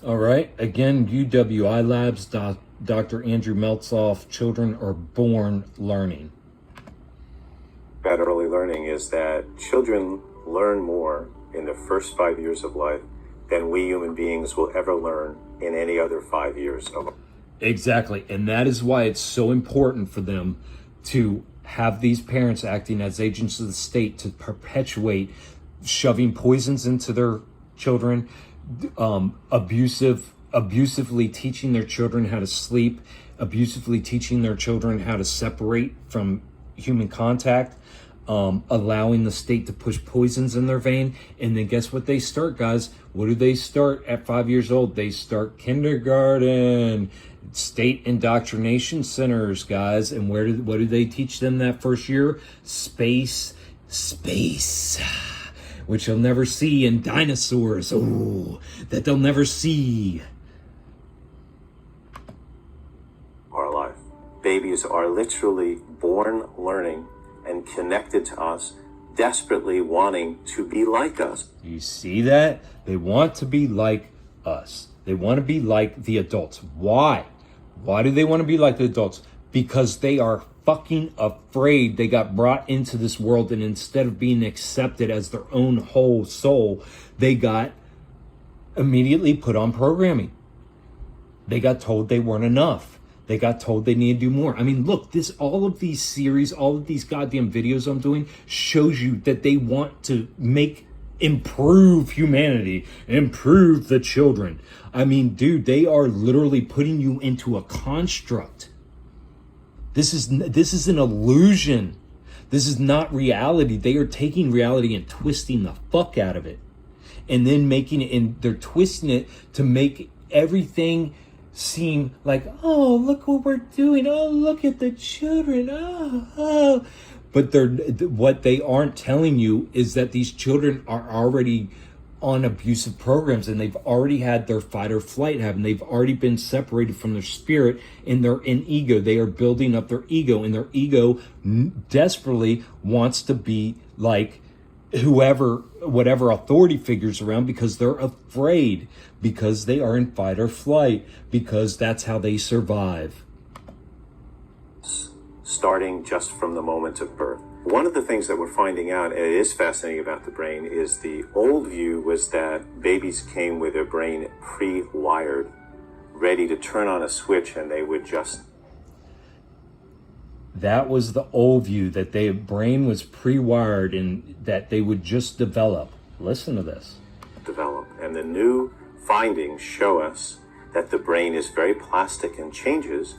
All right. Again, UWI Labs, Dr. Andrew Meltzoff, children are born learning. About early learning is that children learn more in the first 5 years of life than we human beings will ever learn in any other 5 years of life. Exactly. And that is why it's so important for them to have these parents acting as agents of the state to perpetuate shoving poisons into their children, abusively teaching their children how to sleep, abusively teaching their children how to separate from human contact, allowing the state to push poisons in their vein. And then guess what they start, guys? What do they start at 5 years old? They start kindergarten, state indoctrination centers, guys. And what do they teach them that first year? Space, which they'll never see, and dinosaurs, that they'll never see. Our life. Babies are literally born learning and connected to us, desperately wanting to be like us. You see that? They want to be like us. They want to be like the adults. Why? Why do they want to be like the adults? Because they are fucking afraid. They got brought into this world, and instead of being accepted as their own whole soul, they got immediately put on programming. They got told they weren't enough. They got told they need to do more. I mean, look, all of these series, all of these goddamn videos I'm doing shows you that they want to improve humanity, improve the children. I mean, dude, they are literally putting you into a construct. This is an illusion. This is not reality. They are taking reality and twisting the fuck out of it. And then they're twisting it to make everything seem like, oh, look what we're doing. Oh, look at the children. Oh. But what they aren't telling you is that these children are already on abusive programs, and they've already had their fight or flight happen. They've already been separated from their spirit, and they're in ego. They are building up their ego, and their ego desperately wants to be like whatever authority figures around, because they're afraid, because they are in fight or flight, because that's how they survive. Starting just from the moment of birth. One of the things that we're finding out, and it is fascinating about the brain, is the old view was that babies came with their brain pre-wired, ready to turn on a switch, and they would just... That was the old view, that their brain was pre-wired and that they would just develop. Listen to this. Develop. And the new findings show us that the brain is very plastic and changes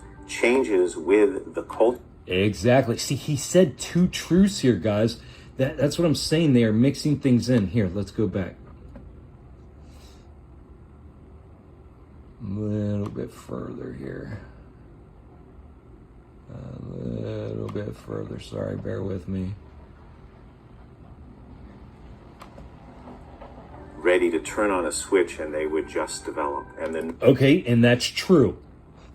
with the culture. Exactly. See, he said two truths here, guys. That's what I'm saying. They are mixing things in. Here, let's go back. A little bit further here. A little bit further. Sorry, bear with me. Ready to turn on a switch, and they would just develop. And then... Okay, and that's true.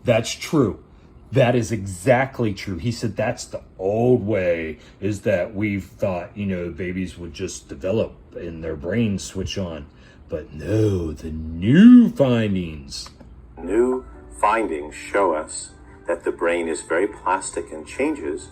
That's true. That is exactly true. He said that's the old way, is that we've thought, babies would just develop and their brains switch on. But no, the new findings. New findings show us that the brain is very plastic and changes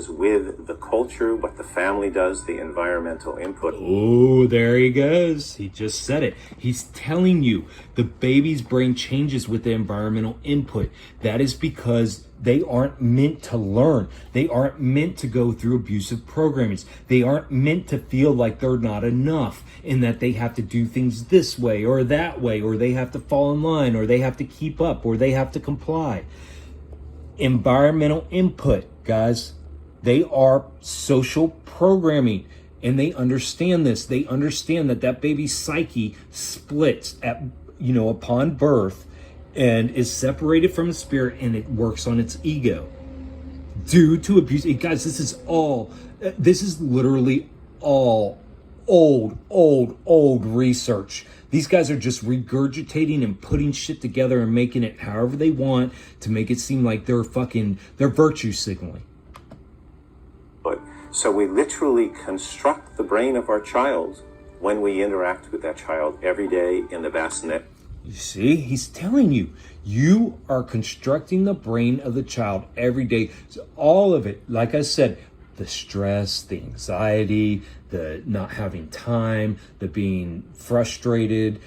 with the culture, what the family does, the environmental input. Oh, there he goes. He just said it. He's telling you the baby's brain changes with the environmental input. That is because they aren't meant to learn. They aren't meant to go through abusive programming. They aren't meant to feel like they're not enough and that they have to do things this way or that way, or they have to fall in line, or they have to keep up, or they have to comply. Environmental input, guys, they are social programming, and they understand this. They understand that baby's psyche splits upon birth and is separated from the spirit, and it works on its ego due to abuse. Guys, this is literally all old research. These guys are just regurgitating and putting shit together and making it however they want to make it seem like they're virtue signaling. So we literally construct the brain of our child when we interact with that child every day in the bassinet. You see, he's telling you, you are constructing the brain of the child every day. So all of it, like I said, the stress, the anxiety, the not having time, the being frustrated,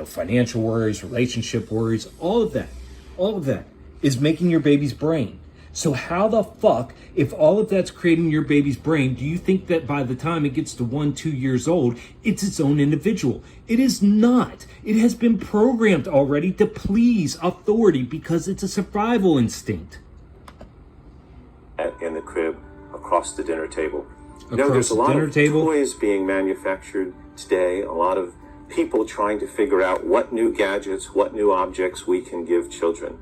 financial worries, relationship worries, all of that is making your baby's brain. So how the fuck, if all of that's creating your baby's brain, do you think that by the time it gets to 1-2 years old, it's its own individual? It is not. It has been programmed already to please authority because it's a survival instinct. In the crib, across the dinner table. Across There's a the lot dinner of table? toys being manufactured today, a lot of people trying to figure out what new gadgets, what new objects we can give children.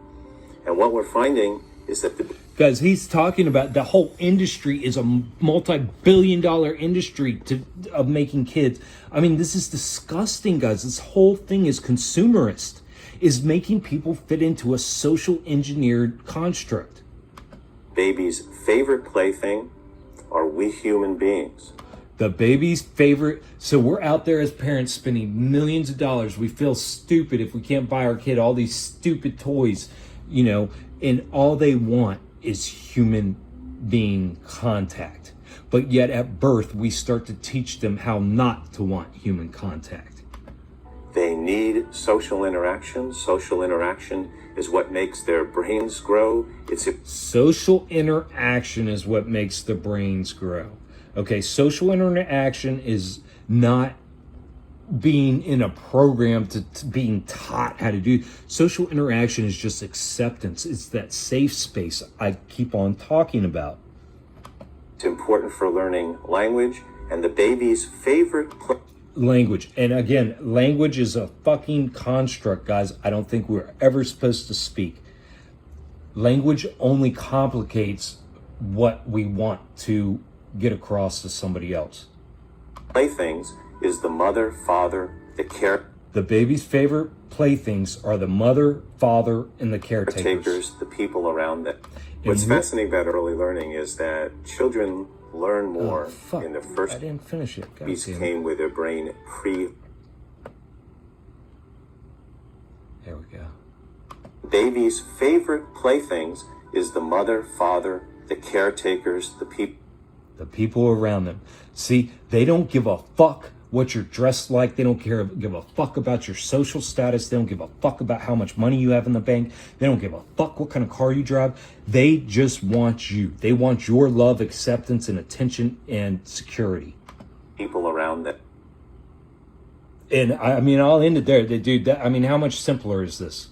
And what we're finding is that Guys, he's talking about the whole industry is a multi-billion-dollar industry of making kids. I mean, this is disgusting, guys. This whole thing is consumerist, is making people fit into a social engineered construct. baby's favorite plaything are we human beings. The baby's favorite. So we're out there as parents spending millions of dollars. We feel stupid if we can't buy our kid all these stupid toys, and all they want is human being contact. But yet at birth, we start to teach them how not to want human contact. They need social interaction. Social interaction is what makes their brains grow. Social interaction is what makes the brains grow. Okay, social interaction is not being in a program to being taught how to do. Social interaction is just acceptance. It's that safe space I keep on talking about. It's important for learning language, and the baby's favorite Language. And again, language is a fucking construct, guys. I don't think we're ever supposed to speak. Language only complicates what we want to get across to somebody else. playthings is the mother, father, The baby's favorite playthings are the mother, father, and the caretakers. the people around them. What's fascinating about early learning is that children learn more in the first. I didn't finish it. Babies came with their brain There we go. Baby's favorite playthings is the mother, father, the caretakers, the people. The people around them. See, they don't give a fuck what you're dressed like. They don't give a fuck about your social status. They don't give a fuck about how much money you have in the bank. They don't give a fuck what kind of car you drive. They just want you. They want your love, acceptance, and attention and security. People around them. And I mean, I'll end it there. Dude, how much simpler is this?